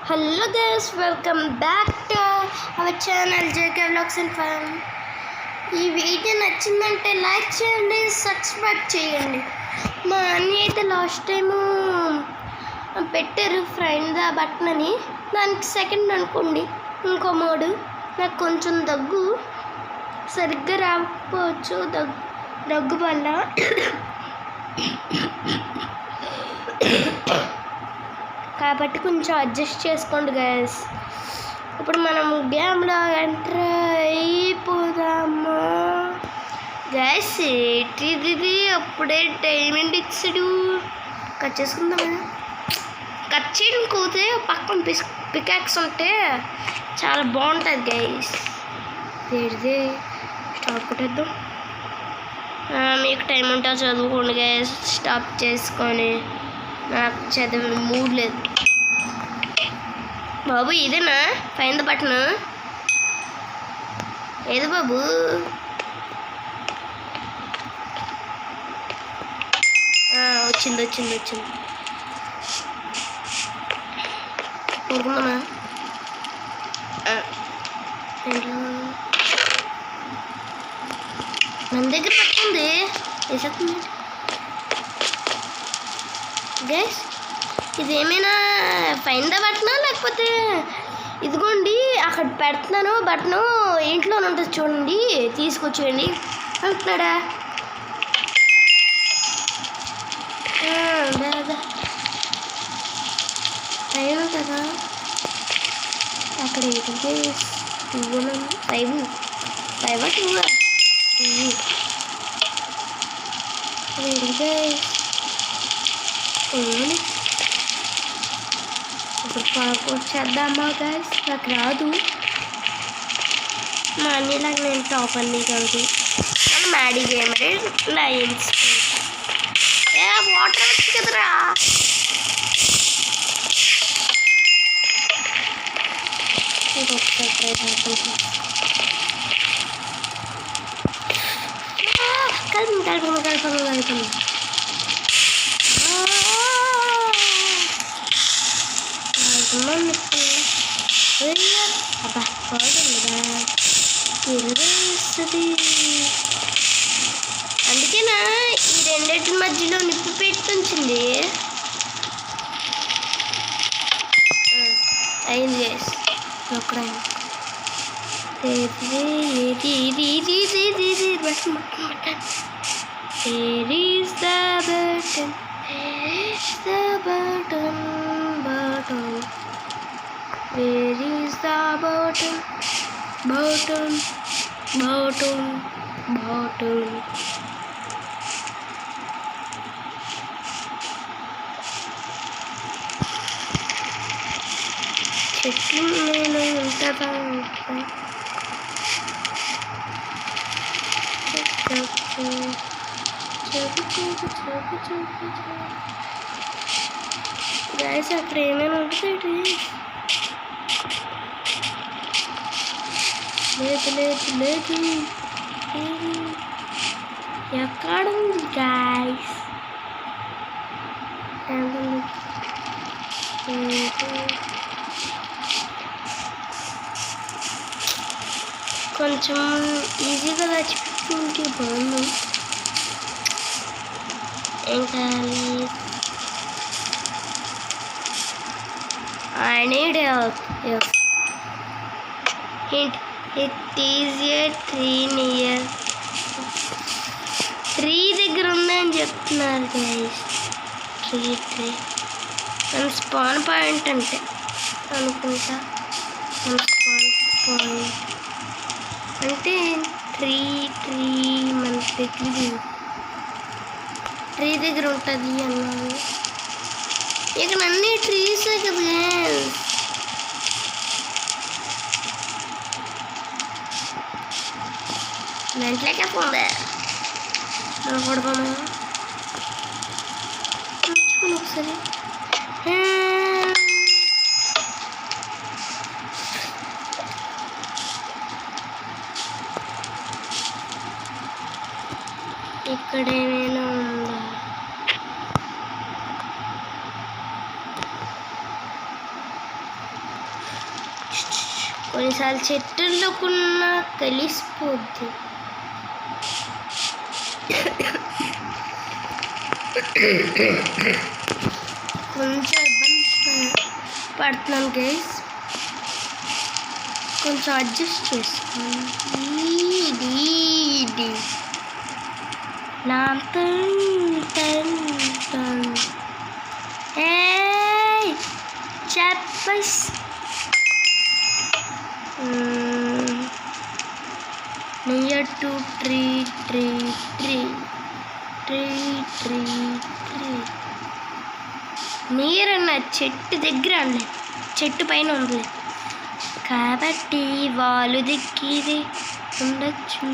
Hello guys, welcome back to our channel JK vlogs and fun. ఈ video నచ్చిందంటే like చేయండి, subscribe చేయండి. మా అన్నీ అయితే లాస్ట్ టైము పెట్టారు ఫ్రెండ్ ఆ బటన్ అని, దానికి సెకండ్ అనుకోండి. ఇంకో మోడు నాకు కొంచెం దగ్గు సరిగ్గా రాకపోవచ్చు, దగ్గు వల్ల. కాబట్టి కొంచెం అడ్జస్ట్ చేసుకోండి గైస్. ఇప్పుడు మనం గేమ్లో ఎంటర్ అయిపోదాము గైస్. ఏంటిది అప్పుడే డైమండ్ ఇచ్చాడు. కట్ చేసుకుందాం. కట్ చేయడం కూతే పక్కన పికాక్స్ ఉంటే చాలా బాగుంటుంది గైస్. ఏంటిది స్టాప్ కొట్టేద్దాం. మీకు టైం ఉంటే చదువుకోండి గైస్. స్టాప్ చేసుకొని నాకు చదివే మూడ్ లేదు బాబు. ఇదేనా ఫైన్ ద బటన్? ఏది బాబు? వచ్చింది ఊరుకుందామా? మన దగ్గర పట్టింది వేసేస్తుంది గైస్. ఇదేమైనా ఫైన్ ద బటనా లేకపోతే ఇదిగోండి అక్కడ పెడుతున్నాను బటను, ఇంట్లోనే ఉంటుంది చూడండి, తీసుకొచ్చేయండి అంటున్నాడా? ఫైవ్ ఉంటుందా అక్కడ? ఏంటంటే 5 ఇప్పుడు పార్కోర్ చేద్దామా గైస్? నాకు రాదు. మా అన్నిలాగా నేను టాప్ అన్నీ కాదు. Maddy గేమరే Lions. వాటర్ వచ్చి కదరా. ఇంకొకసారి ట్రై చేద్దాం. కలిపి అబ్బా పోతుందిగా తెలుస్తుంది. అందుకేనా ఈ రెండింటి మధ్యలో నిప్పు పెట్టుంచింది. అయింది గైస్. ఒక్కడ Where is the button? Button. చెట్లు నేను ఉంటుందా? గైస్ అక్కడ ఏమైనా ఉంటుంది? లేదు ఎక్కడ ఉంది గైస్? కొంచెం ఈజీగా దాచిపెట్టుకుంటే బాగుంది. ఏం కావాలి? I need help. Hint. It is a tree near. Tree దగ్గర ఉందని చెప్తున్నారు గైస్. ట్రీ మన స్పాన్ పాయింట్ అంటే అనుకుంటా. మన స్పాన్ పాయింట్ అంటే ట్రీ మన దగ్గర ట్రీ దగ్గర ఉంటుంది అన్నారు. ఇక్కడ అన్ని ట్రీసే కదా గైస్. వెంటలేకే పోంది కొడతాను ఒకసారి. ఇక్కడ ఏమైనా ఉందా? కొన్నిసార్లు చెట్టులోకున్న కలిసిపోద్ది. కొంచెం ఇబ్బంది పడుతున్నాను గైస్, కొంచెం అడ్జస్ట్ చేసుకోండి. నా చెప్పస్ near to tree tree tree tree tree tree నీరన్న చెట్టు దగ్గర అండి, చెట్టు పైన ఉంది కాబట్టి వాళ్ళు దిక్కిది ఉండొచ్చు.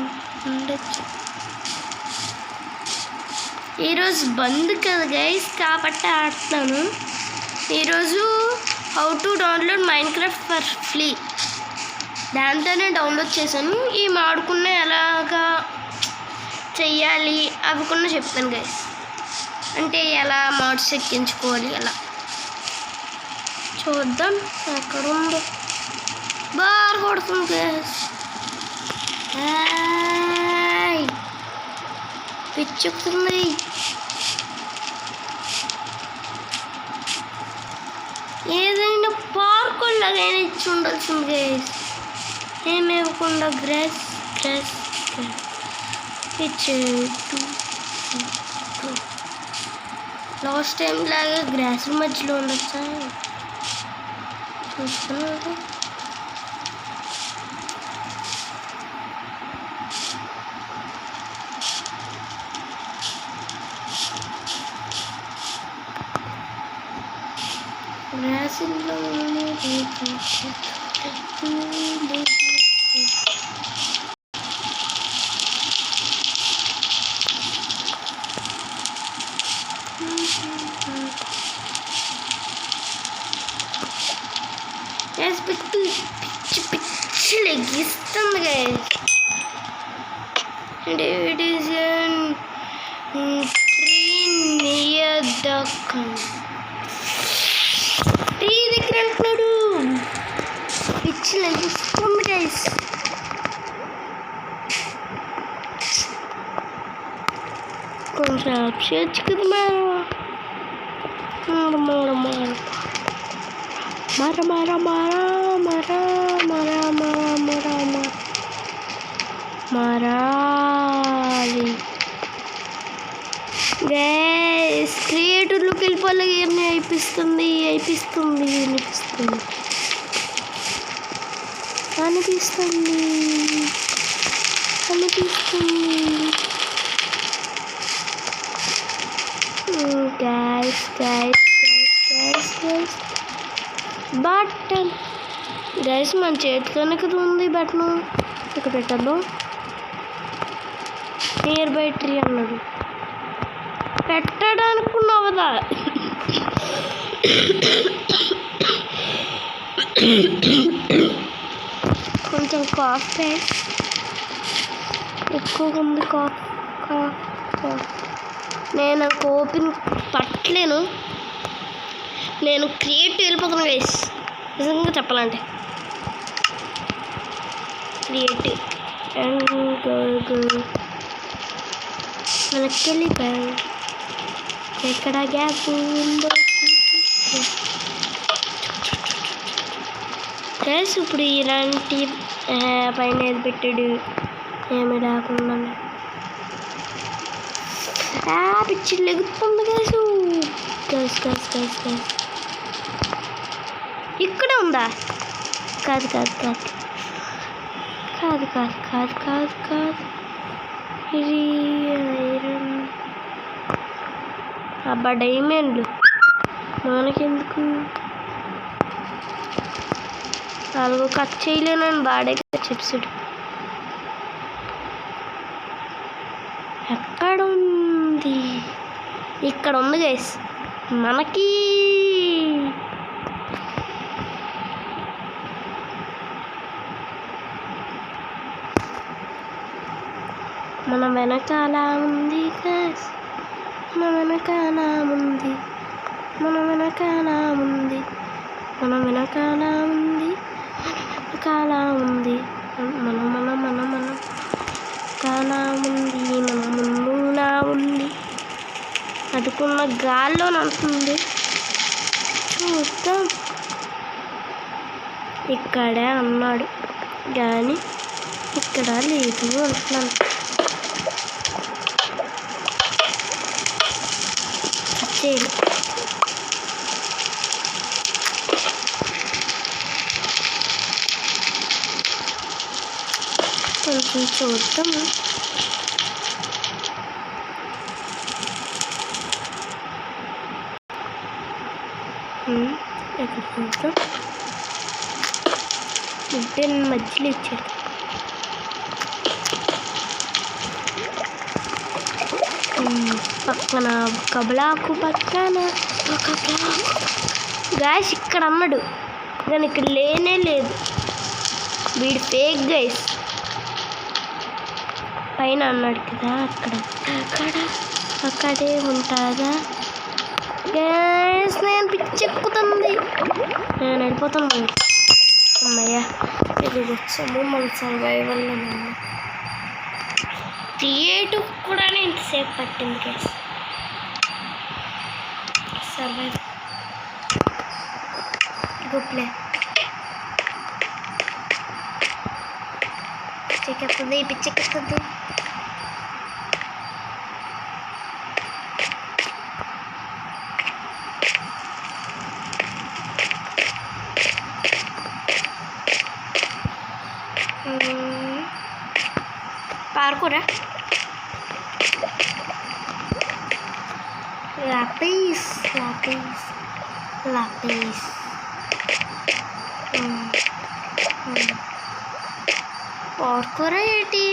ఈరోజు బంద్ కదా గైస్, కాబట్టి ఆడుతున్నాను. ఈరోజు how to download Minecraft for free, దాంతోనే డౌన్లోడ్ చేశాను. ఈ ఆడుకున్న ఎలాగా చెయ్యాలి అవి కూడా చెప్తాను గైస్, అంటే ఎలా మోడ్స్ ఎక్కించుకోవాలి అలా చూద్దాం. ఎక్కడ ఉందో బాగా కొడుతుంది గైస్, పిచ్చుకుతుంది. ఏదైనా పార్కులాగైనా ఇచ్చి ఉండాల్సింది గైస్, ఏమేవకుండా గ్రాస్ గ్రాస్ ఇచ్చేటు. లాస్ట్ టైం లాగా గ్రాస్ మధ్యలో ఉండొచ్చా చూసుకున్నాను. గ్రాసుల్లో పిచ్చి లెగిస్తుంది guys. And it is a tree near the tree దగ్గర అంటున్నాడు. పిచ్చి లెగిస్తుంది గైస్. కొంచెం చేయొచ్చు కదా మారాలి గైస్. క్రియేటర్లోకి వెళ్ళిపోలే అనిపిస్తుంది బటన్ గైస్ మన చేతిలోనే కదా ఉంది బటన్. ఇక్కడ పెట్టద్దు, నియర్ బై ట్రీ అన్నాడు, పెట్టడానికి నవ్వదా. కొంచెం కాఫ్ ఎక్కువగా ఉంది. కాఫ్ నేను ఓపెన్ పట్టలేను, నేను క్రియేట్ వెళ్ళిపోతాను గైస్. నిజంగా చెప్పాలంటే క్రియేటివ్ మనకి వెళ్ళిపోయాం. ఎక్కడ గ్యాప్ ఉందో గైస్. ఇప్పుడు ఇలాంటి పైన ఏది పెట్టాడు ఏమి రాకుండా పిచ్చి లెగుతుంది గైస్. ఇక్కడ ఉందా? కాదు ఇది ఐరన్. అబ్బా డైమండ్లు మనకెందుకు? అలాగో కట్ చేయలేనని బాడే చెప్పాడు. ఎక్కడ ఉంది? ఇక్కడ ఉంది గైస్. మనకి మన వెనకాల ఉంది గైస్, మన వెనకాల ఉంది. వెనకాల గాల్లో అంటుంది. చూద్దాం. ఇక్కడే అన్నాడు కానీ ఇక్కడ లేదు అంటున్నాను. వచ్చేది కొంచెం చూద్దాం. ఎక్కడ చూద్దాం. ఇద్దరు మధ్యలో ఇచ్చాడు. పక్కన ఒక బ్లాకు పక్కన ఒక బ్లాక్. గైస్ ఇక్కడ అన్నాడు కానీ ఇక్కడ లేనే లేదు. వీడు ఫేక్ గైస్. పైన అన్నాడు కదా అక్కడే ఉంటుందా. గైస్ నేను పిచ్చెక్కుతుంది. నేను వెళ్ళిపోతాను. అమ్మయ్య ఇది వచ్చాము. మన సర్వైవల్లో క్రియేటివ్ కూడా ఇంతసేపు పట్టింది గైస్. సర్వైవ్ గుప్లే పిచ్చెక్కుతుంది. పార్కూరా లాపీస్ పార్కూరా ఏంటి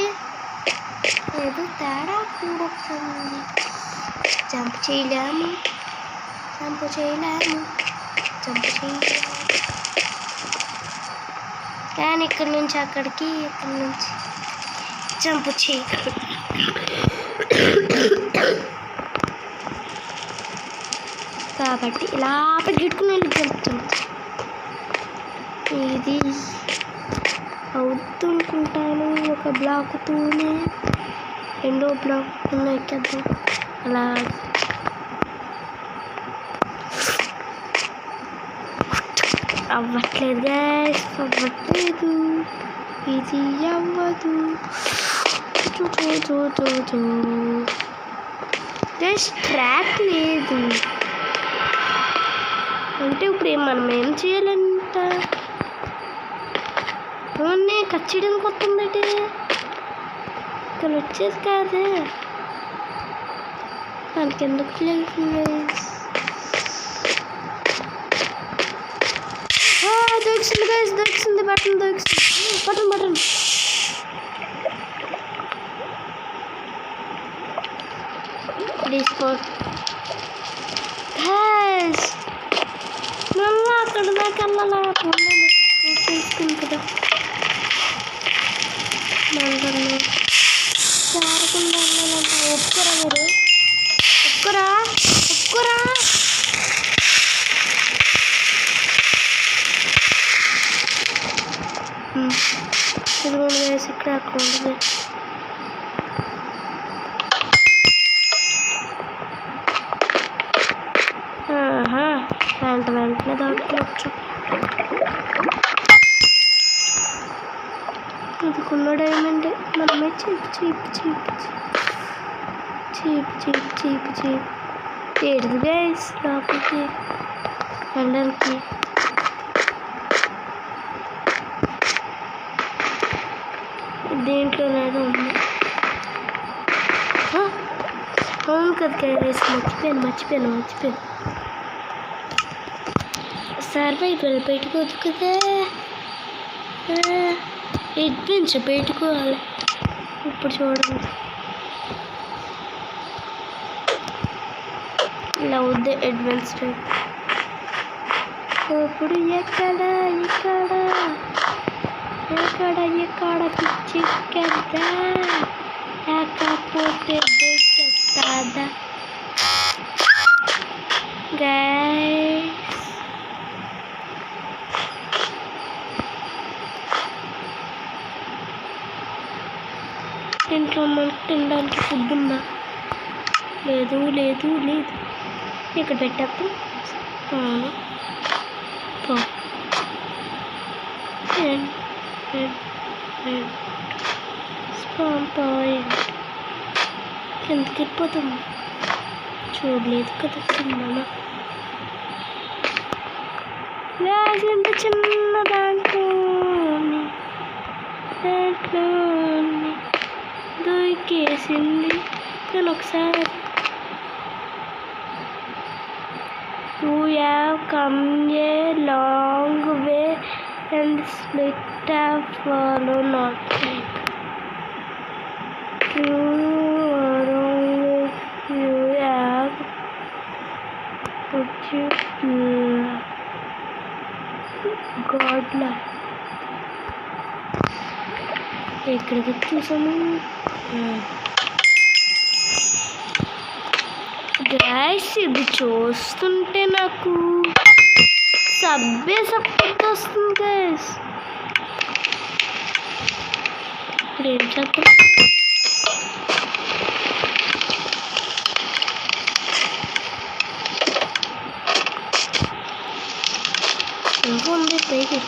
ఏదో తేడా కూడొస్తుంది. జంప్ చేయలేము. కానీ ఇక్కడి నుంచి అక్కడికి ఇక్కడి నుంచి జంప్ చేయగలరు. కాబట్టి ఇలా పరిగెట్టుకుని జంపుతుంది. ఇది అవుతుంటాను. ఒక బ్లాక్తోనే రెండో బ్లాక్ ఎక్కేద్దాం. అలా అవ్వట్లేదు గైస్, అవ్వట్లేదు. ఇది అవ్వదు. గైస్ ట్రాక్ లేదు అంటే ఇప్పుడు మనం ఏం చేయాలంట. ఓన్లీ కచ్చడానికి వస్తుందటే ఇక్కడ వచ్చేది కాదే. దానికి ఎందుకు లేకుండా దొరికింది గైస్. బటన్ ప్లీజ్ మళ్ళీ అక్కడ దాకా వెళ్ళాలి. చూసుకుని కదా మళ్ళీ జారకుండా వెళ్ళాలంట. ఒప్పుకోరా మీరు? ఒప్పుకోరా? ఇదిగోండి గైస్ ఇక్కడ అక్కడ ఉంది. వెంటనే దాటుకోవచ్చు. ఇదికున్న డైమండ్ మనమే చీప్ ఏడుది గైస్ లోపలికి వెళ్ళడానికి. దేంట్లో లేదా ఉంది. అవును కదా గైస్, మర్చిపోయాను. సర్వైవల్ పెట్టుకోదు కదా. అడ్వెంచర్ పెట్టుకోవాలి. ఇప్పుడు చూడండి ఇలా వద్దే అడ్వెంచర్. ఇప్పుడు ఎక్కడ పిచ్చి కదా. లేకపోతే కాదా గైస్. ఇంట్లో మనకు తినడానికి ఫుడ్ ఉందా? లేదు. ఇక్కడ పెట్టప్పుడు స్పాన్ పాయింట్ ఎందుకు వెళ్ళిపోతాం చూడలేదు కదా చిన్న ఇంత చిన్న దాంట్లో దొరికేసింది నేను ఒకసారి You have come a long way and split and follow not like you have put you God like ఎక్కడికి చూసాము గైస్ ఇది చూస్తుంటే నాకు సపోర్ట్ వస్తుంది గైస్ ఇప్పుడు ఏం చేద్దాం ఇంకా ఉంది పైకి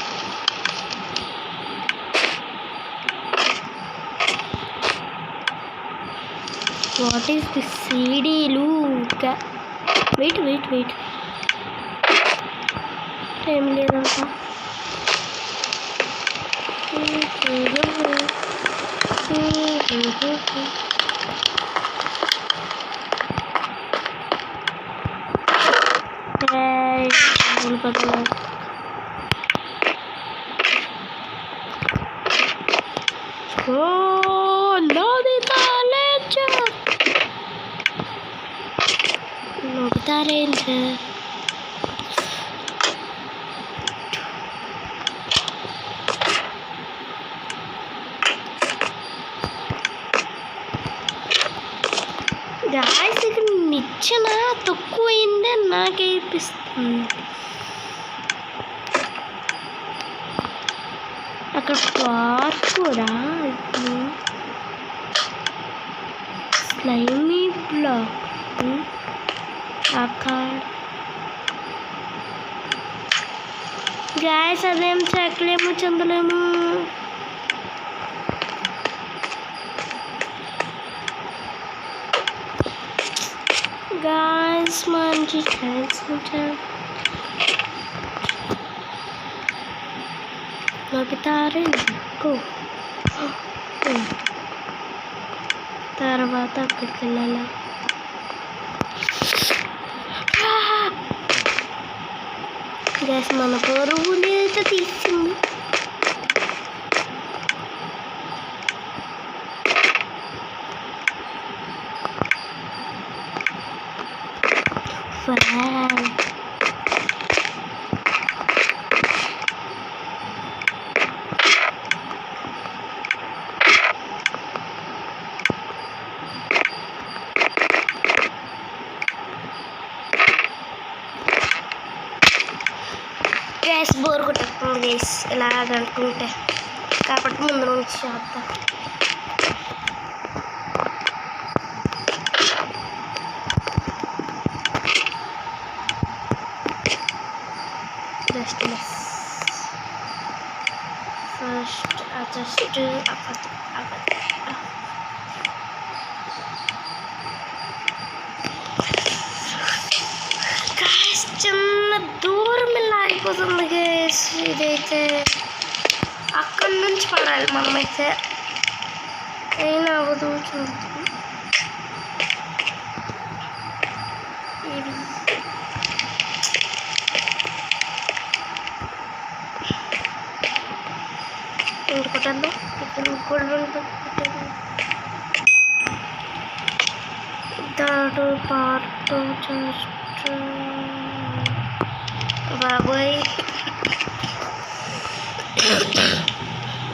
What is this CD look? Wait. Time లేదంతా Nobita Ranger. Guys, ఇక్కడ నిచ్చెన తక్కువైందని నాకు అనిపిస్తుంది. అక్కడ పార్క్ కూడా స్లైమీ బ్లాక్ అక్కడ గాయస్ అదేం చెక్కలేము చెందలేము గాయస్ మంచి ఛాన్స్ తర్వాత అక్కడికి వెళ్ళాలా గ్యాస్ మన పరువుని అయితే తీసింది గ్యాస్ బోర్ కొట్టేస్తుంది గ్యాస్ ఇలాగ అనుకుంటే కాబట్టి ముందు నుంచి చేద్దాం ఫస్ట్ చిన్న దూరం వెళ్ళిపోతుంది గైస్ ఇదైతే అక్కడి నుంచి పడాలి మనమైతే అయినా అవ్వదు చూద్దాం ఇంకొకటండి థర్డ్ పార్ట్ జస్ట్ బాబోయ్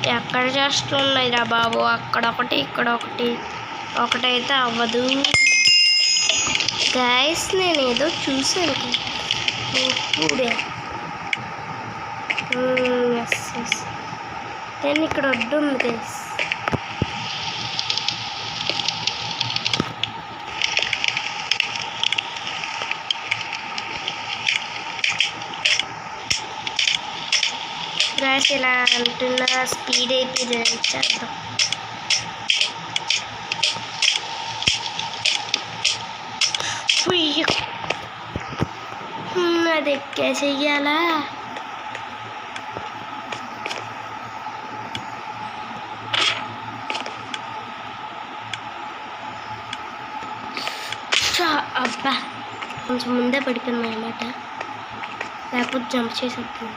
ఎక్కడ చేస్తున్నాయి రా బాబు అక్కడ ఒకటి ఇక్కడ ఒకటైతే అవ్వదు గైస్ నేను ఏదో చూసాను ఇప్పుడే నేను ఇక్కడ వడ్డు ఉంది గైస్ గాయస్ ఇలా అంటున్నా స్పీడ్ అయిపోయింది చేద్దాం. అది ఎక్కేసేయాలా? అబ్బా కొంచెం ముందే పడిపోయింది అన్నమాట, లేకపోతే జంప్ చేసేది.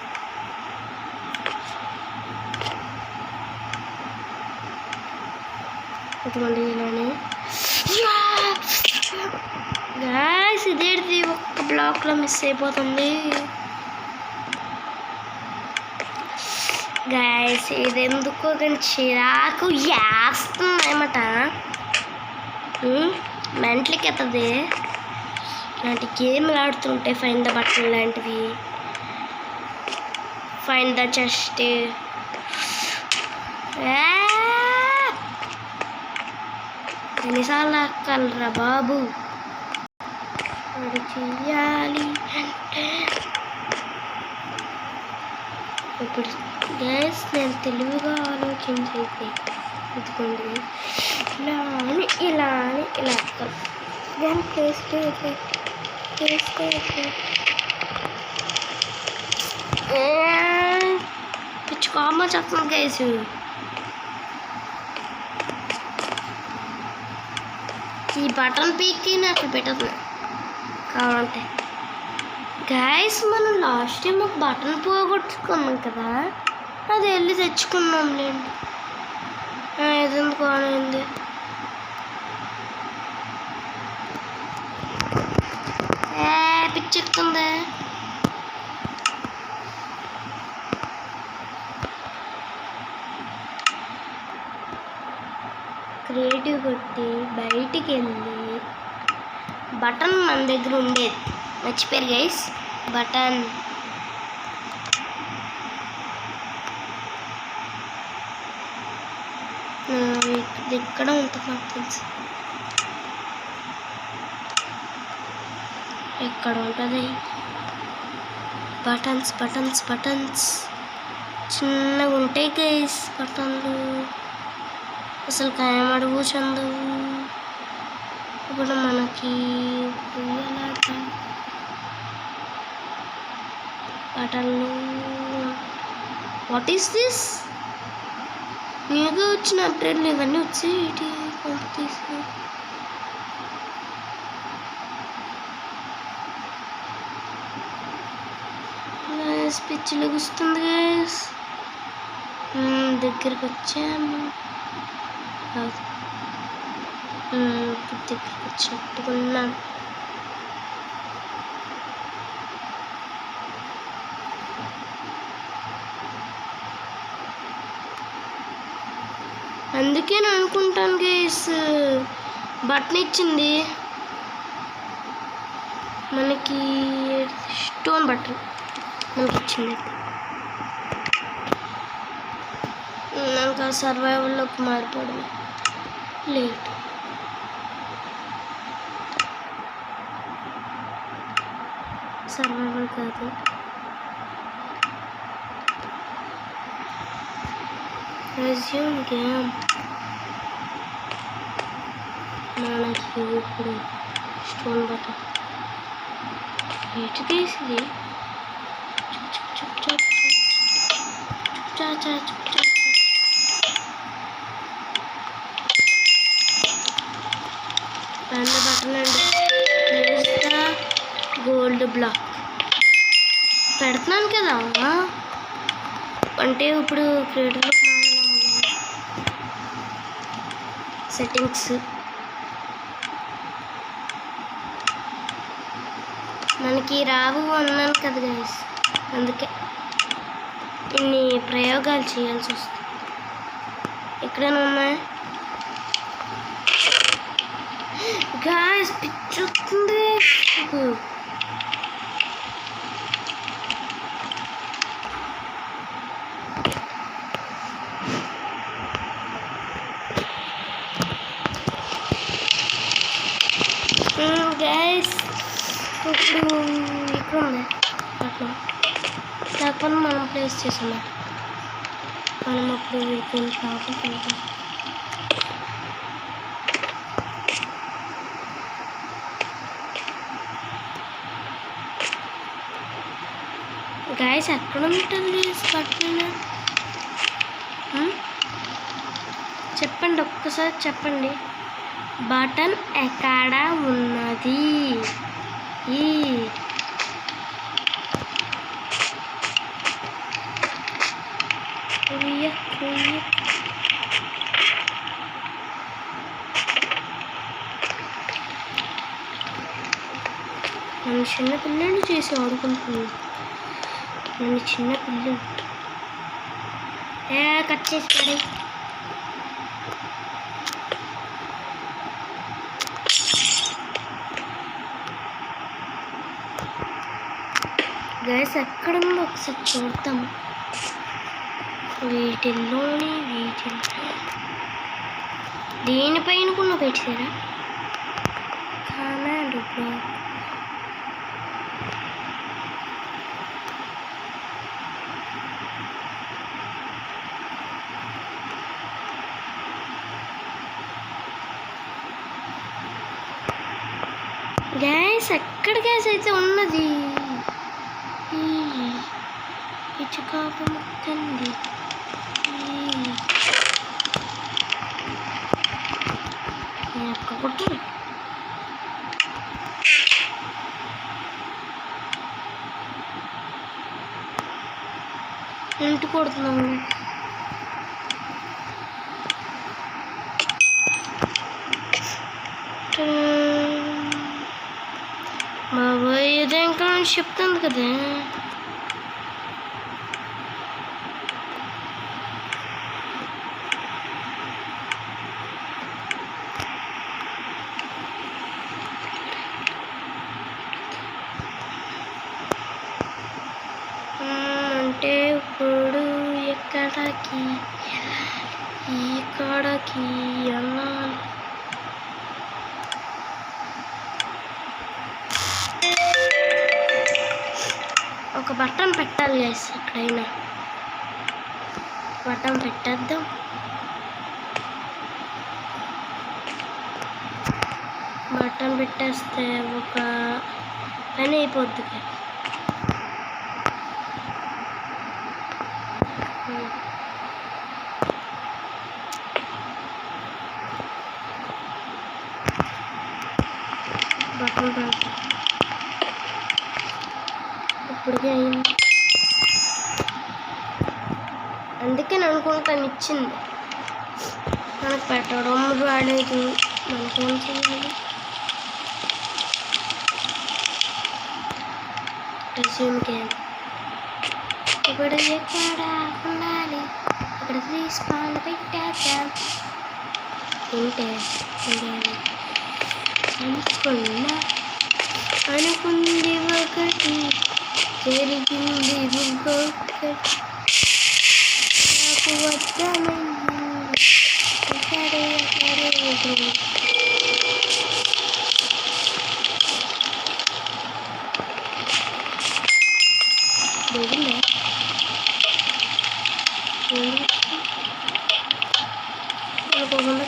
ఇదిగోండి ఇలానే గాయ్స్, ఇదేంటిది ఒక్క బ్లాక్లో మిస్ అయిపోతుంది గాయ్స్. ఇది ఎందుకో కానీ చిరాకు వేస్తుంది అన్నమాట, మెంటల్కి ఎత్తది ఇలాంటి గేమ్లు ఆడుతుంటే. ఫైండ్ ద బటన్ లాంటివి, ఫైండ్ ద చెస్ట్. ఎన్నిసార్లు అక్కలరా బాబు, అది చెయ్యాలి అంటే. ఇప్పుడు గ్యాస్ నేను తెలివిగా ఆలోచించైతే ఇదిగోండి ఇలా అని ఇలా అని ఇలా అక్కలు దాన్ని టేస్ట్ పిచ్చి కామ చెప్తుంది గైస్. ఈ బటన్ పీక్కి నాకు పెట్టదు కావాలంటే. గైస్ మనం లాస్ట్ టైం ఒక బటన్ పోగొట్టుకున్నాం కదా, అది వెళ్ళి తెచ్చుకున్నాం నేను. ఇదెందుకు బాగుంది. పిచ్చెక్కుతుంది. క్రియేటివ్ కొట్టి బయటికి వెళ్ళి బటన్ మన దగ్గర ఉండేది మర్చిపోయారు గైస్. బటన్ ఇక్కడ ఉంటుంది నాకు తెలుసు, ఎక్కడ ఉంటుంది. బటన్స్ బటన్స్ బటన్స్ చిన్నగా ఉంటాయి గైస్ బటన్లు, అసలు కనబడవు చందవు. ఇప్పుడు మనకి బటన్లు. What is this? న్యూగా వచ్చిన అప్డేట్లు ఇవన్నీ వచ్చి తీసి పిచ్చిలు గుస్తుంది గైస్. దగ్గరికి వచ్చాము, దగ్గరికి వచ్చినట్టుకున్నాం. అందుకే నేను అనుకుంటాను గైస్, బటన్ ఇచ్చింది మనకి, స్టోన్ బటన్ మనకి ఇచ్చింది. నాకు సర్వైవల్లోకి మారిపోవడం లేట్. సర్వైవల్ కాదు, రెజ్యూమ్ గేమ్. మనకి ఇప్పుడు స్టోన్ బటన్ ఎటు తీసింది. పెద్ద బటన్ అండి, గోల్డ్ బ్లాక్ పెడుతున్నాను కదా. అంటే ఇప్పుడు క్రియేటర్లోకి మారాలి. సెట్టింగ్స్ మనకి రావు అన్నాను కదా గైస్, అందుకే ఇన్ని ప్రయోగాలు చేయాల్సి వస్తుంది. ఎక్కడైనా ఉన్నాయి గాయ్స్, పిచ్చొస్తుంది. గైస్ ఇప్పుడు ఇక్కడ ఉంది అట్లా, లేకపోతే మనం ప్లేస్ చేసాము. మనం అప్పుడు వీటిని కాకుండా గాయస్ ఎక్కడ ఉంటుంది బట్టలు? చెప్పండి, ఒక్కసారి చెప్పండి. బటన్ ఎక్కడ ఉన్నది? నన్ను చిన్న పిల్లలు చేసి ఆడుకుంటున్నాను. నన్ను చిన్న పిల్లలు కట్ చేసి పడే. గ్యాస్ ఎక్కడ ఉందో ఒకసారి చూద్దాం. వీటిల్లో దేనిపైన కూడా పెట్టారా? Command black. గ్యాస్ ఎక్కడ గ్యాస్ అయితే ఉన్నది? పిచ్చుకాపు ముక్కండి. కొట్టు. ఇంటి కొడుతున్నాము. బాబాయ్ ఏదో ఇంకా చెప్తుంది కదా. అంటే ఇప్పుడు ఎక్కడికి ఇక్కడికి అన్నాను. ఒక బటన్ పెట్టాలి గైస్. ఎక్కడైనా బటన్ పెట్టేద్దాం. బటన్ పెట్టేస్తే ఒక పని అయిపోద్ది. బటన్ పెడతా. ఇప్పటికే అయింది. అందుకని అనుకుంటాను ఇచ్చింది. మనకు పెట్టడం రాలేదు. మనకేం చేయాలి? Resume game. ఇప్పుడు ఎక్కడ ఉండాలి? ఇక్కడ రీస్పాన్ పెట్టేద్దాం. ఏంటే అనుకుంది ఒకటి, జరిగింది ఇంకొకటి. నాకు వద్దమైంది సరే బోగిందా? అనుకోకుండా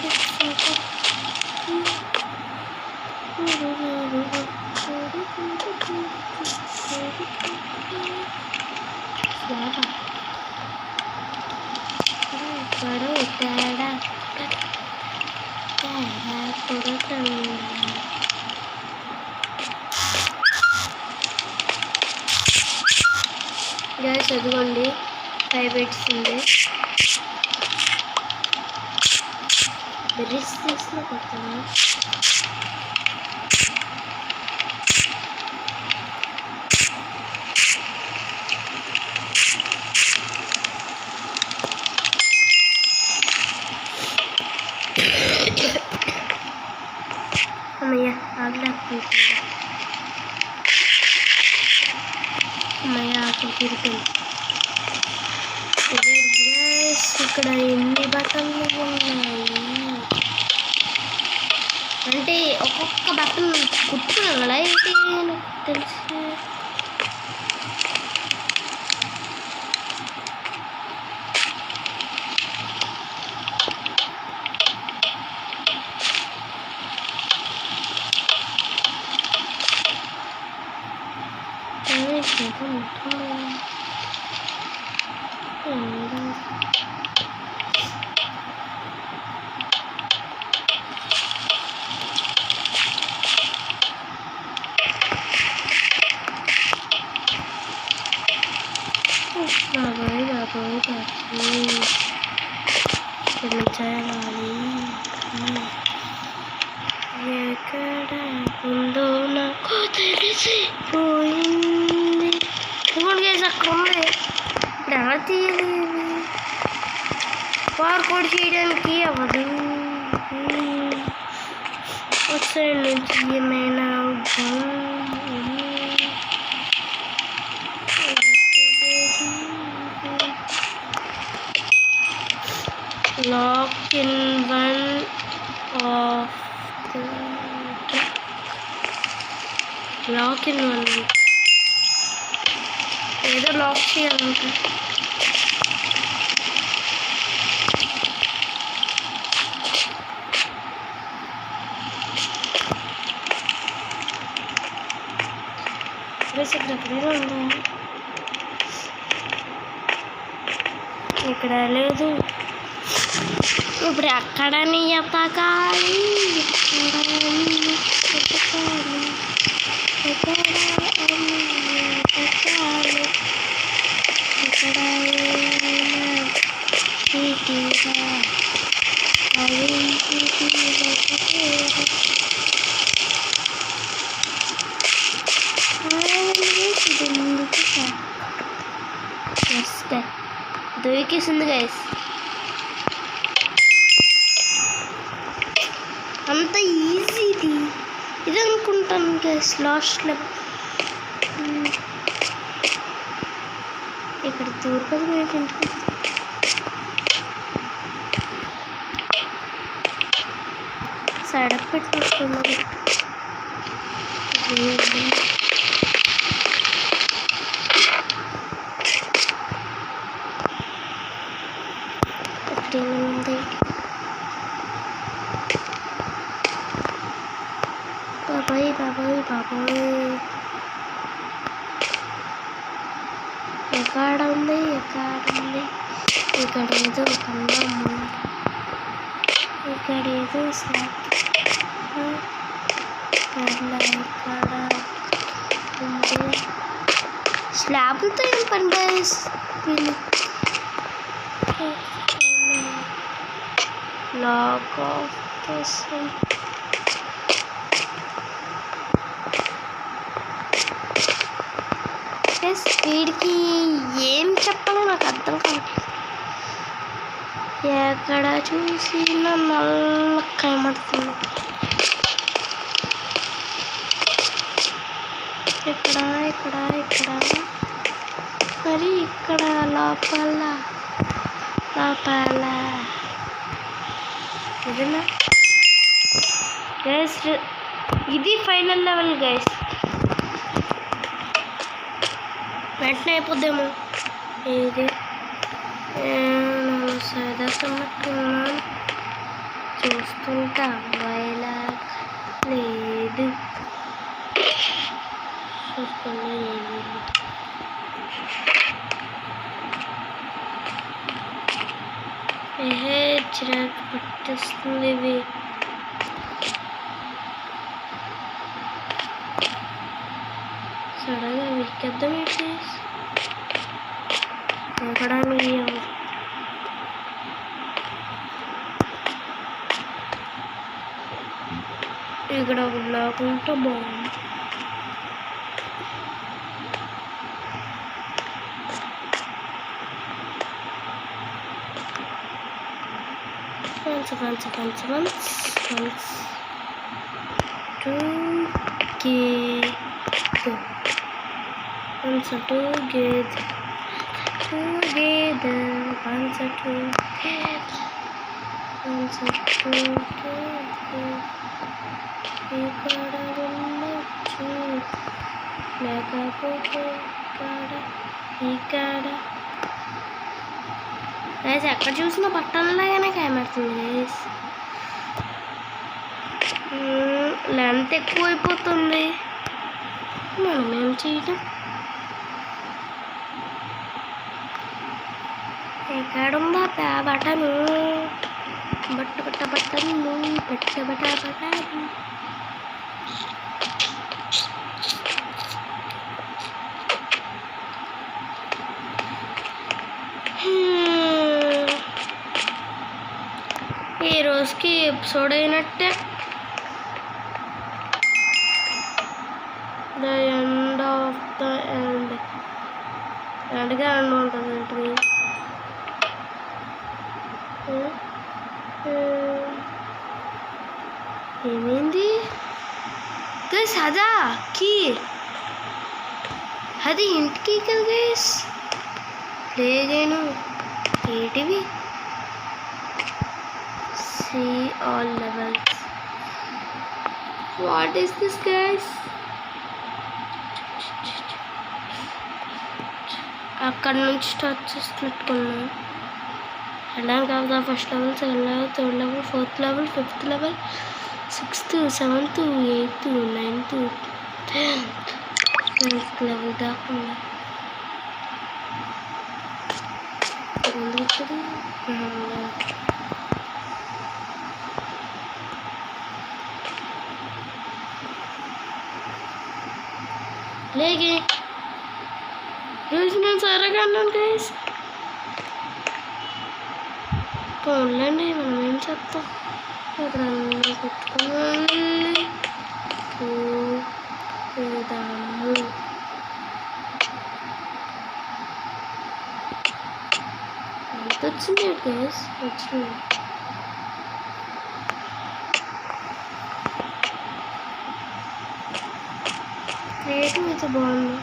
గ్యాస్ చదువుకోండి. ప్రైవేట్స్ బెర్రీస్ తీసుకుని కొడుతున్నా. అమ్మయ్య ఆగలేకపోతుంది. అమ్మయ్య ఆకు తిరుగుతుంది. ఇక్కడ ఎన్ని బటన్లు ఉన్నాయి అంటే ఒక్కొక్క బటన్ కుట్టుకున్నాం కదా. ఏంటి నాకు తెలిసి బాబోయ్ బాబోయ్ బాబోయ్ చేయాలి. ఎక్కడ ఉందో నాకు తెలిసిపోయింది. గేస్ అక్కడ ఉంది. ఇప్పుడు ఎలా తీయాలి? పార్కోడ్ చేయడానికి అవ్వదు. సైడ్ నుంచి ఏమైనా lock in one of lock in one ఏదో లాక్ చేయాలంటే ఇక్కడ లేదు. ఇప్పుడు ఎక్కడని ఎతకాలి? దొరికేసింది గైస్. అంత ఈజీ ఇది అనుకుంటాను గైస్. లాస్ట్లో ఇక్కడ తూర్పు సైడ్ పెట్టుకుంటున్నది. ఉంది బాబాయ్ బాబాయ్ బాబాయ్ ఎక్కడ ఉంది? ఇక్కడ ఏదో కన్నాము. ఇక్కడ ఏదో స్లాబ్ ఇక్కడ ఉంది. స్లాబ్లతో ఏం పని గైస్? Lock of this. వీడికి ఏం చెప్పాలో నాకు అర్థం కాదు. ఎక్కడ చూసినా నల్ల కనబడుతుంది. ఇక్కడ ఇక్కడ ఇక్కడ మరి ఇక్కడ లోపల ఇదేనా గైస్? ఇది ఫైనల్ లెవెల్ గైస్. వెంటనే అయిపోద్దేమో. ఇది సరదా సమ్మట్టున్నాను చూస్తుంటా. వైలా లేదు చూసుకునే చిరాకు పట్టేస్తుంది. ఇవి సడన్గా వీకెద్దాం. ఏంటి ఎక్కడానికి ఇక్కడ ఒక బ్లాక్ ఉంటే బాగుంది. once గైస్ ఎక్కడ చూసినా బట్టన్లాగానే కనబడుతుంది గైస్. లెంత్ ఎక్కువైపోతుంది. మనం ఏం చేయటం? ఎక్కడుందా బటను? బట్టను రోజుకి ఎపిసోడ్ అయినట్టే. The end of the end ఎండ్గా ఎండ్ ఉంటుంది ఏంటిది. ఏమైంది గైస్? అదా కీ, అది ఇంటికి కదా గైస్. లేదేను ఏంటివి? See all levels. What is this guys? అక్కడ నుంచి స్టార్ట్ చేస్తున్నట్టుకున్నాం. వెళ్ళాను కదా. First level, second level, third level, fourth level, fifth level, 6th, 7th, 8th, 9th, 10th level దాకా ఉంది. లేకే రోజు నేను సరగా అన్నాను గైస్. పోన్లేండి, మనం ఏం చెప్తాం. ఎప్పుడన్నా పెట్టుకోవాలి పోదాము. ఎంత వచ్చింది గైస్? వచ్చింది. క్రియేటివ్ అయితే బాగుంది.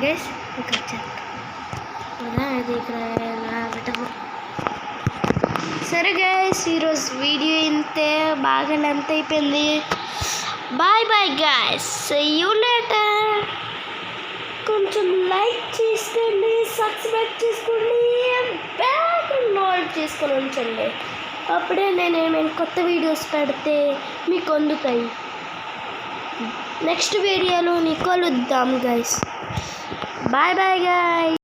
గైస్ ఇక్కడ చెప్తా అది ఇక్కడ పెట్టము. సరే గైస్, ఈరోజు వీడియో ఇంతే, బాగా లెంత్ అయిపోయింది. Bye bye guys, see you later. కొంచెం లైక్ చేసుకోండి, సబ్స్క్రైబ్ చేసుకోండి, బ్యాక్గ్రౌండ్ ఆన్ చేసుకొని ఉంచండి. అప్పుడే నేను ఏమైనా కొత్త వీడియోస్ పెడితే మీకు అందుతాయి. నెక్స్ట్ వీడియోలో కలుద్దాం గైస్. Bye bye guys.